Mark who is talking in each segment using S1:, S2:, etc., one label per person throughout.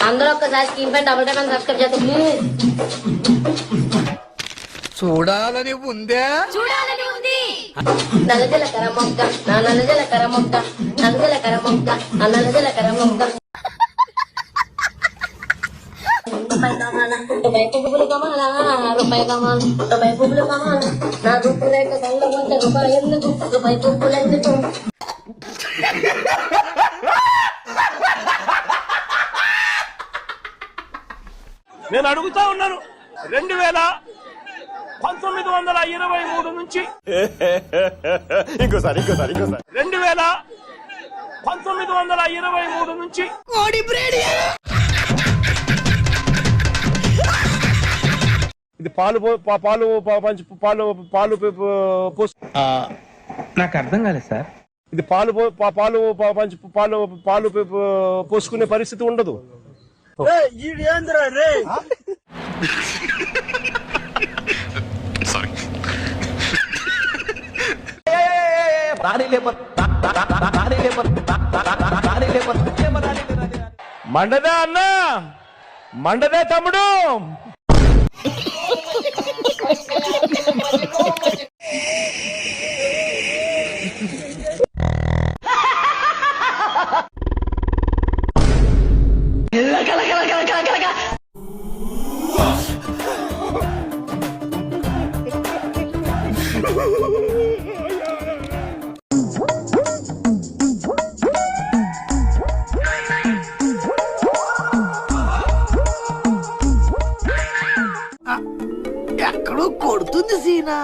S1: అందరూ ఒక్కసారి స్క్రీన్ పైన డబుల్ టైప్ అని సబ్స్క్రైబ్ చేస్తే ప్లీజ్.
S2: చూడాలని ఉందే,
S3: చూడాలని ఉంది.
S1: నల్లజలకర మొగ్గ నా నల్లజలకర మొగ్గ, నల్లజలకర మొగ్గ నా నల్లజలకర మొగ్గ. రూపాయి కావాలా, రూపాయి పువ్వులు కావాలా, రూపాయి కావాలా, రూపాయి పువ్వులు కావాలా, నా రూపురేఖ కళ్ళ వంట రూపాయి ఎందుకు, రూపాయి పువ్వులు ఎందుకు.
S4: నేను అడుగుతా ఉన్నాను 2023 నుంచి
S5: ఇంకోసారి
S4: 2023 నుంచి ఇది పాలు
S6: నాకు అర్థం కాలేదు సార్.
S4: ఇది పాలు పోసుకునే పరిస్థితి ఉండదు. మండదా అన్నా, మండదే తమ్ముడు.
S2: ఎక్కడో కొడుతుంది సీనా.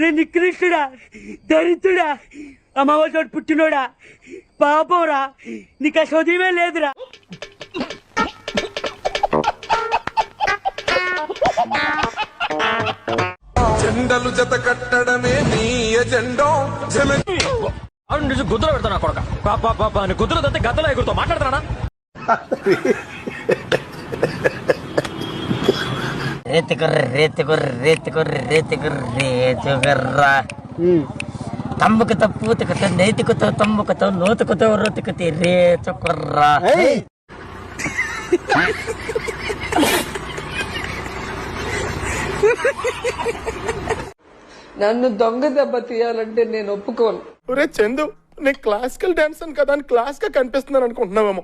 S7: రే నికృష్టుడా, దరిద్రుడా, అమావాసోడు పుట్టినోడా, పాపంరా, నీకు ఆ చదివే లేదురా.
S8: జెండలు జత కట్టడమే నీ ఎజెండో.
S4: గుద్దలు పెడతానా కొడక, గుద్దలు తంతే గద్దలో ఎగురుతో మాట్లాడతానా.
S7: తమ్ముకుతో పూతుకుతో నేతికుతో తమ్ముకుతో నోతుకుతో రోతుకుతే రేతుకుర్రా.
S9: నన్ను దొంగ దెబ్బ తీయాలంటే నేను ఒప్పుకోను.
S5: ఒరే చందు, నేను క్లాసికల్ డాన్సర్ కదా అని క్లాస్ గా కనిపిస్తున్నాను అనుకుంటున్నావేమో.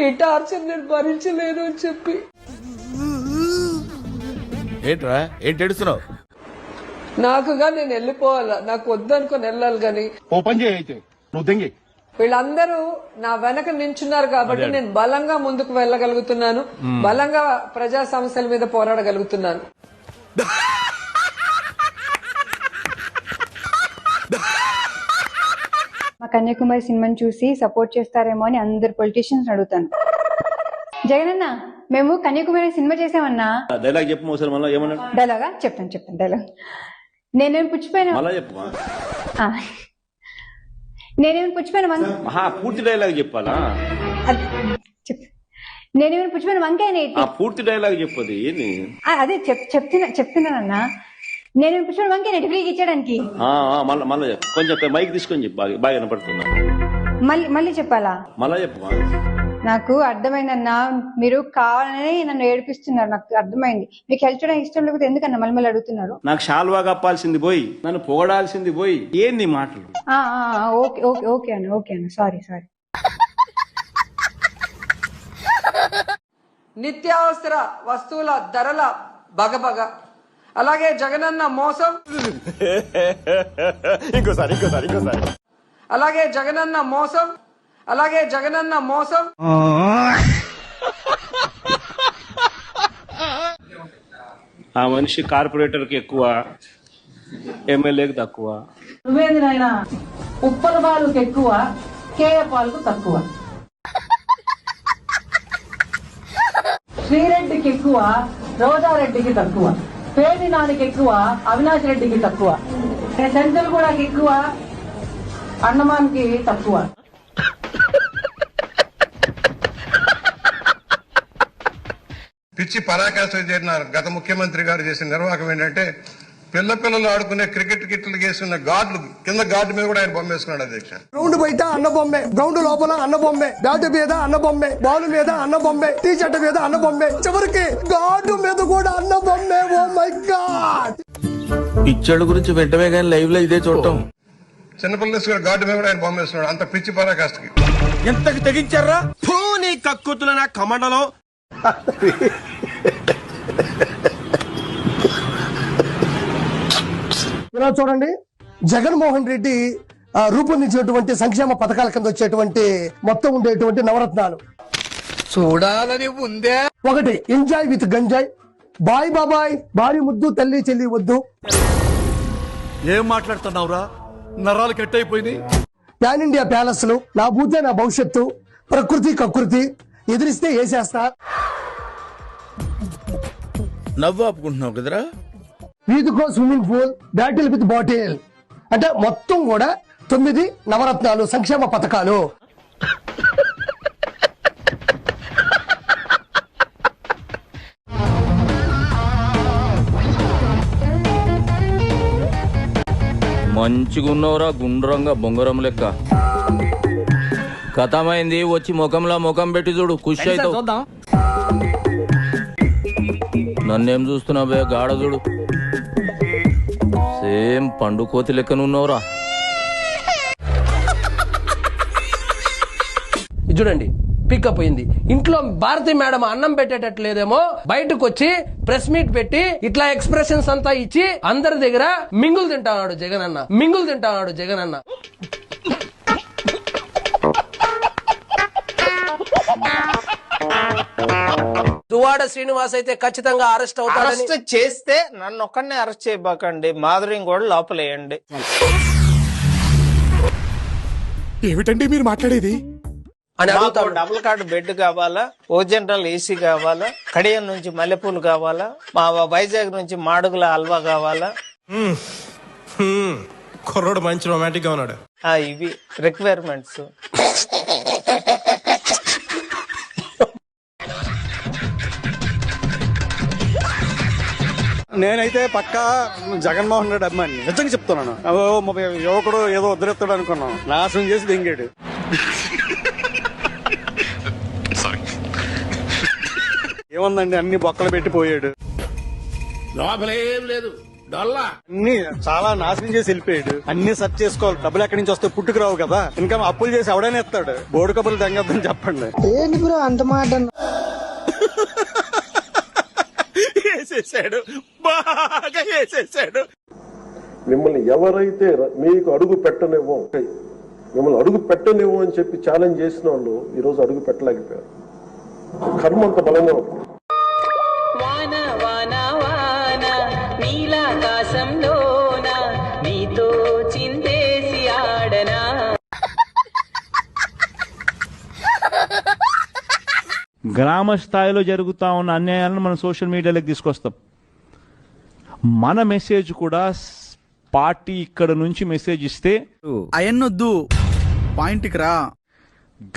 S9: ఈ టార్చర్ నేను భరించలేను అని చెప్పి.
S5: ఏంట్రా ఏంటి ఏడుస్తున్నావు?
S9: నాకుగా నేను వెళ్ళిపోవాలా, నాకు వద్దనుకొని వెళ్ళాలి గాని.
S5: ఓపెన్ చేయి అయితే, నువ్వు దెంగి.
S9: వీళ్ళందరూ నా వెనక నించున్నారు కాబట్టి నేను బలంగా ముందుకు వెళ్ళగలుగుతున్నాను, బలంగా ప్రజా సమస్యల మీద పోరాడగలుగుతున్నాను.
S3: మా కన్యాకుమారి సినిమాని చూసి సపోర్ట్ చేస్తారేమో అని అందరు పొలిటీషియన్స్ అడుగుతాను. జగనన్న, మేము కన్యాకుమారి సినిమా చేసామన్నా.
S4: డైలాగ్ చెప్పు ఒకసారి, మళ్ళీ ఏమన్నా
S3: డైలాగా చెప్తాను డైలాగ్. నేనేమి పుచ్చిపోయినా
S4: పూర్తి డైలాగ్ చెప్పాలా?
S3: నేనేమైనా పుచ్చిపోయిన వంకాయ
S4: పూర్తి డైలాగ్ చెప్పదు ఏంది?
S3: అదే చెప్తున్నానన్నా. నేనేమైనా పుచ్చిపోయిన వంకాయ ఫ్రీగా ఇచ్చడానికి.
S4: మళ్ళీ కొంచెం మైక్ తీసుకొని చెప్పు, బాగా వినపడుతున్నా.
S3: మళ్ళీ చెప్పాలా?
S4: మళ్ళా చెప్పు.
S3: నాకు అర్థమైందన్నా, మీరు కావాలని నన్ను ఏడిపిస్తున్నారు. నాకు అర్థమైంది. మీకు హెల్ప్ చేయడం ఇష్టం లేకపోతే ఎందుకన్నా మళ్ళీ అడుగుతున్నారు?
S4: నాకు షాల్వా కప్పాల్సింది పోయి, నన్ను పొగడాల్సింది పోయి, ఏంది మాటలు?
S3: ఓకే అన్న సారీ.
S9: నిత్యావసర వస్తువుల ధరల బగబగ, అలాగే జగనన్న మోసం,
S5: ఇంకోసారి
S9: అలాగే జగనన్న మోసం.
S4: ఆ మనిషి కార్పొరేటర్ కి ఎక్కువ, ఎమ్మెల్యేకి తక్కువ.
S9: నువ్వేంది నాయనా, ఉప్పల పాలకు ఎక్కువ, కేయ పాలకు తక్కువ. శ్రీరెడ్డికి ఎక్కువ, రోజారెడ్డికి తక్కువ. పేది నానికి ఎక్కువ, అవినాష్ రెడ్డికి తక్కువ. సెంచల్ కూడా ఎక్కువ, అన్నమానికి తక్కువ.
S8: పిచ్చి పరాకాష్ఠ చేరిన గత ముఖ్యమంత్రి గారు చేసిన నిర్వాహకం ఏంటంటే
S6: పిల్లలు ఆడుకునే క్రికెట్ కిట్లు వేసుకున్న గార్డులు కింద గార్డు మీద కూడా ఆయన బొమ్మ వేసుకున్నాడు అధ్యక్ష.
S2: గ్రౌండ్ బయట అన్న బొమ్మే, గ్రౌండ్ లోపల అన్న బొమ్మే, బ్యాట్ మీద అన్న బొమ్మే, బాల్ మీద అన్న బొమ్మే, టీ షర్ట్ మీద అన్న బొమ్మే, చివరికి గార్డు మీద కూడా అన్న బొమ్మే. Oh my God.
S8: పిచ్చోళ్ళ గురించి వెంటనే కానీ లైవ్ లో ఇదే చూడటం.
S6: చిన్నపిల్లలు వేసుకునే గార్డు మీద కూడా ఆయన బొమ్మ వేసుకున్నాడు. అంత పిచ్చి పరాకాష్ఠకి.
S5: ఎంతకి తెగించారా నీ కక్కుతుల నా కమండలో.
S2: ఇలా చూడండి, జగన్మోహన్ రెడ్డి రూపొందించినటువంటి సంక్షేమ పథకాల కింద వచ్చేటువంటి మొత్తం ఉండేటువంటి నవరత్నాలు చూడాలని ఉందే. ఒకటి ఎంజాయ్ విత్ గంజాయ్, బాయ్ బాబాయ్, భారీ ముద్దు, తల్లి చెల్లి వద్దు.
S5: ఏం మాట్లాడుతున్నావురా, నరాలు కట్ అయిపోయినాయి.
S2: పాన్ ఇండియా ప్యాలెస్లు, నా బూతే నా భవిష్యత్తు, ప్రకృతి కకృతి, ఎదిరిస్తే వేసేస్తా.
S8: నవ్వు ఆపుకుంటున్నావు కదరా.
S2: వీధికో swimming pool, battle with bottle. అంటే మొత్తం కూడా 9 నవరత్నాలు సంక్షేమ పథకాలు.
S10: మంచిగున్నవరా గుండ్రంగా బొంగరం లెక్క. కథమైంది, వచ్చి ముఖంలో ముఖం పెట్టి చూడు, ఖుషి అవుతావు. నన్నేం చూస్తున్నావే గాఢ చూడు, సేమ్ పండు కోతి లెక్కనున్నావురా.
S11: చూడండి పికప్ అయింది. ఇంట్లో భారతి మేడం అన్నం పెట్టేటట్లేదేమో, బయటకు వచ్చి ప్రెస్ మీట్ పెట్టి ఇట్లా ఎక్స్ప్రెషన్స్ అంతా ఇచ్చి అందరి దగ్గర మింగులు తింటాడు జగనన్న, మింగులు తింటాడు జగనన్న. దువాడ శ్రీనివాస్ అయితే ఖచ్చితంగా అరెస్ట్ అవుతాడు.
S9: అరెస్ట్ చేస్తే నన్ను ఒక్కడినే అరెస్ట్ చేయబాకండి, మాధురిని కూడా లోపలేయండి.
S5: ఏమిటండి మీరు మాట్లాడేది?
S9: మాకు డబుల్ కార్డు బెడ్ కావాలా, ఓ జనరల్ ఏసీ కావాలా, కడియం నుంచి మల్లెపూలు కావాలా, మా వైజాగ్ నుంచి మాడుగుల హల్వా కావాలా.
S5: కుర్రోడు మంచి రొమాంటిక్ గా ఉన్నాడు.
S9: ఇవి రిక్వైర్మెంట్స్.
S4: నేనైతే పక్కా జగన్మోహన్ రెడ్డి అభిమాని, నిజంగా చెప్తున్నాను. యువకుడు ఏదో వదిలేస్తాడు అనుకున్నాం, నాశనం చేసి దింగాడు. ఏముందండి, అన్ని బొక్కలు పెట్టి పోయాడు.
S8: లోపలేం లేదు,
S4: అన్ని చాలా నాశనం చేసి వెళ్ళిపోయాడు. అన్ని సెర్చ్ చేసుకోవాలి, డబ్బులు ఎక్కడి నుంచి వస్తే పుట్టుకు రావు కదా. ఇంకా అప్పులు చేసి ఎవడైనా ఇస్తాడు. బోర్డు కబుర్లు తెంగద్దని చెప్పండి.
S2: ఏంటి బ్రో అంత మాట?
S5: వేసేసాడు, బాగా వేసేసాడు.
S6: మిమ్మల్ని ఎవరైతే మీకు అడుగు పెట్టనివ్వం, మిమ్మల్ని అడుగు పెట్టనివ్వం అని చెప్పి ఛాలెంజ్ చేసిన వాళ్ళు ఈ రోజు అడుగు పెట్టలేకపోయారు. కర్మ అంత బలంగా ఉంటుంది.
S7: వాన వాన వాన నీలాకాశంలోన నీతో చిందేసి ఆడనా.
S4: గ్రామ స్థాయిలో జరుగుతా ఉన్న అన్యాయాలను మనం సోషల్ మీడియాలోకి తీసుకొస్తాం. మన మెసేజ్ కూడా పార్టీ ఇక్కడ నుంచి మెసేజ్ ఇస్తే
S2: అయన్నొద్దు, పాయింట్కి రా.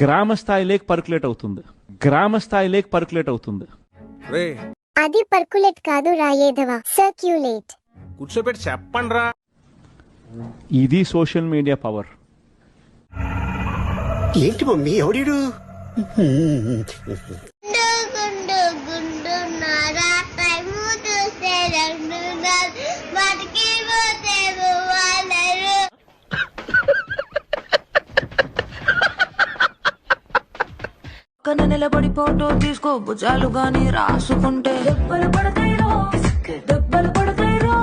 S4: గ్రామ స్థాయిలోకి పర్కులేట్ అవుతుంది, గ్రామ స్థాయిలోకి పర్కులేట్ అవుతుంది.
S1: అది పర్కులేట్ కాదు రాయేదవా, సర్క్యులేట్.
S5: కూర్చోబెట్టి చెప్పండి రా.
S4: ఇది సోషల్ మీడియా పవర్.
S2: ఏంటి మమ్మీ ఎవడీడు?
S7: పక్కన నిలబడి ఫోటో తీసుకో, భుజాలు గాని రాసుకుంటే దెబ్బలు పడతాయి రో, దెబ్బలు పడతాయి రో.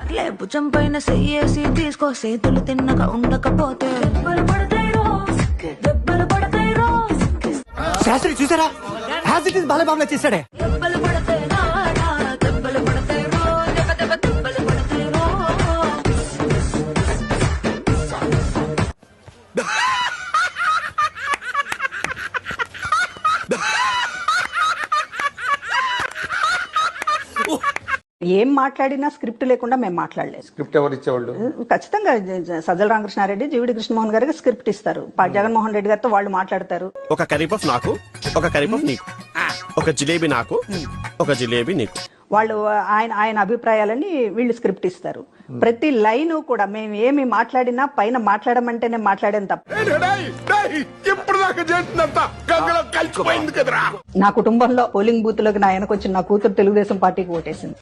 S7: అట్లే భుజం పైన చెయ్యేసి తీసుకో, చేతులు తిన్నగా ఉండకపోతే దెబ్బలు పడతాయి రో, దెబ్బలు పడతాయి రో.
S2: శాస్త్రి చూసారా, యాజ్ ఇట్ ఇస్ బాలబాబులా చేశాడే.
S7: దెబ్బలు పడతాయి రా, దెబ్బలు పడతాయి రో, దెబ్బ దెబ్బ దెబ్బలు పడతాయి రో.
S9: ఏం మాట్లాడినా స్క్రిప్ట్ లేకుండా మేము మాట్లాడలేదు.
S4: స్క్రిప్ట్ ఎవరు ఇచ్చేవాళ్ళు?
S9: ఖచ్చితంగా సజ్జల రామకృష్ణారెడ్డి, జీవిడి కృష్ణమోహన్ గారికి స్క్రిప్ట్ ఇస్తారు. జగన్మోహన్ రెడ్డి గారితో వాళ్ళు మాట్లాడతారు.
S5: ఒక కరీపఫ్ నాకు, ఒక కరీపఫ్ నీకు. ఒక జిలేబీ నాకు, ఒక జిలేబీ నీకు.
S9: వాళ్ళు ఆయన అభిప్రాయాలని వీళ్ళు స్క్రిప్ట్ ఇస్తారు. ప్రతి లైన్ కూడా మేము ఏమి మాట్లాడినా పైన మాట్లాడమంటేనే మాట్లాడేది తప్ప.
S5: ఇప్పుడు దాకా చేసినంత గంగలో కలిసిపోయింది కదరా.
S9: నా కుటుంబంలో పోలింగ్ బూత్ లోకి నా ఆయనకు వచ్చిన నా కూతురు తెలుగుదేశం పార్టీకి ఓటేసింది.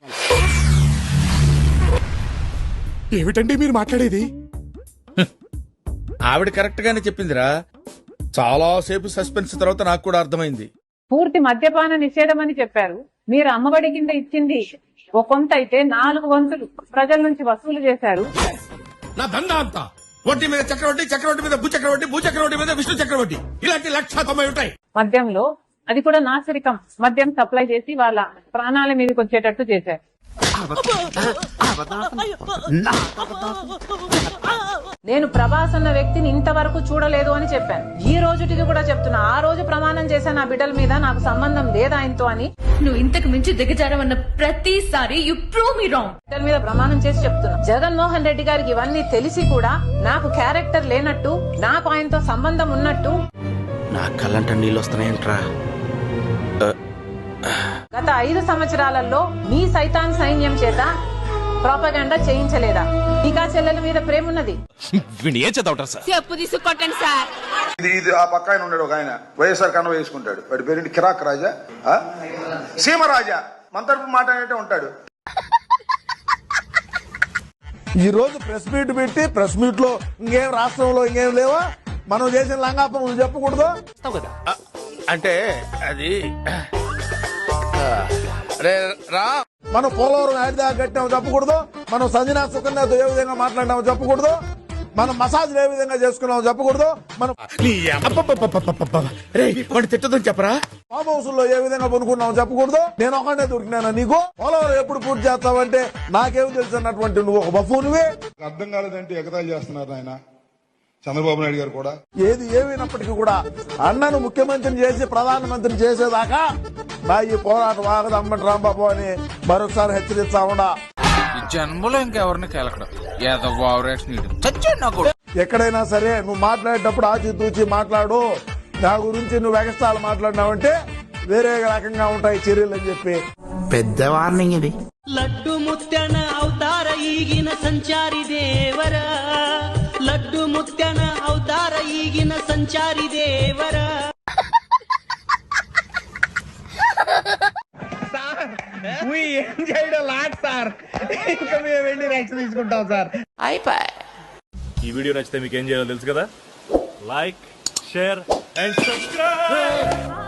S5: ఏమిటండి మీరు మాట్లాడేది?
S8: ఆవిడ కరెక్ట్ గానే చెప్పిందిరా. చాలా సేపు సస్పెన్స్ తర్వాత నాకు కూడా అర్థమైంది.
S9: పూర్తి మద్యపాన నిషేధం అని చెప్పారు. మీరు అమ్మఒడి కింద ఇచ్చింది ఒక కొంత అయితే 4 వంతులు ప్రజల నుంచి వసూలు చేశారు.
S8: నా దందా అంతా వడ్డీ మీద చక్రవడ్డీ, చక్రవడ్డీ మీద భూచక్రవడ్డీ, భూచక్రవడ్డీ మీద విష్ణు చక్రవడ్డీ, ఇలాంటి 190 ఉంటాయి.
S9: మద్యంలో అది కూడా నాసిరకం మద్యం సప్లై చేసి వాళ్ళ ప్రాణాల మీదకి వచ్చేటట్టు చేశారు. నేను ప్రభాస్ అన్న వ్యక్తిని ఇంతవరకు చూడలేదు అని చెప్పాను. ఈ రోజుటికి కూడా చెప్తున్నా. ఆ రోజు ప్రమాణం చేశాను నా బిడ్డల మీద, నాకు సంబంధం లేదు ఆయనతో అని.
S7: నువ్వు ఇంతకు మించి దిగజారవన్న ప్రతిసారి యు ప్రూవ్ మీ రాంగ్.
S9: బిడ్డల మీద ప్రమాణం చేసి చెప్తున్నా. జగన్మోహన్ రెడ్డి గారికి ఇవన్నీ తెలిసి కూడా నాకు క్యారెక్టర్ లేనట్టు, నాకు ఆయనతో సంబంధం ఉన్నట్టు.
S5: నా కళ్ళంట నీళ్ళు వస్తున్నాయంట్రా.
S9: గత 5 సంవత్సరాలలో మీ సైతాన్ సైన్యం చేత ప్రాపగాండా చేయించలేదా? టీకా చెల్లెల మీద ప్రేమ ఉన్నది.
S7: చెప్పు తీసుకొట్టండి సార్.
S12: ఇది ఆ పక్క ఆయన ఉన్నాడు, ఒక ఆయన వైఎస్ఆర్ కన్వ వేసుకుంటాడు. వాడి పేరు కిరాక్ రాజా, సీమరాజా, మన తరపు మాట్లాడే ఉంటాడు.
S2: ఈ రోజు ప్రెస్ మీట్ పెట్టి ప్రెస్ మీట్ లో ఇంకేం రాష్ట్రంలో ఇంకేం లేవా, మనం చేసిన లంగాపం నువ్వు చెప్పకూడదు.
S8: అంటే అది రా,
S2: మనం పోలవరం యాడ్ దాకా కట్టామో చెప్పకూడదు, మనం సంజనా సుకన్యతో ఏ విధంగా మాట్లాడినామో చెప్పకూడదు, మనం మసాజ్ ఏ విధంగా చేసుకున్నామో చెప్పకూడదు, మనం
S8: తిట్టదని చెప్పరా,
S2: ఫామ్ హౌస్ లో ఏ విధంగా పనుకున్నామో చెప్పకూడదు. నేను ఒకటే దొరికినాను నీకు. పోలవరం ఎప్పుడు పూర్తి చేస్తావంటే నాకేం తెలుసు అన్నటువంటి నువ్వు ఒక బఫూనివే.
S12: అర్థం కాలేదంటే ఎగతాళి చేస్తున్నారు ఆయన చంద్రబాబు నాయుడు గారు కూడా.
S2: ఏది ఏమైనప్పటికీ కూడా అన్నను ముఖ్యమంత్రిని చేసి ప్రధానమంత్రిని చేసేదాకా నా ఈ పోరాటం ఆగదు అమ్మటి రాంబాబు అని మరొకసారి హెచ్చరిస్తా ఉండా.
S8: జన్మలో ఇంకెవరిని కేలకడం
S2: ఎక్కడైనా సరే నువ్వు మాట్లాడేటప్పుడు ఆచితూచి మాట్లాడు. నా గురించి నువ్వు ఎగస్టాలు మాట్లాడినావంటే వేరే రకంగా ఉంటాయి చర్యలు అని చెప్పి
S5: పెద్ద వార్నింగ్ ఇది.
S9: లడ్డు ముత్యన అవతార ఈగిన సంచారి దేవరా, లడ్డు ముత్యన అవతార ఈగిన సంచారి దేవరా.
S5: ఏం చేయడం లాట్ సార్, ఇంకా మేము వెళ్ళి రియాక్షన్ తీసుకుంటాం సార్.
S4: ఈ వీడియో నచ్చితే మీకు ఏం చేయాలో తెలుసు కదా. Like, share and subscribe.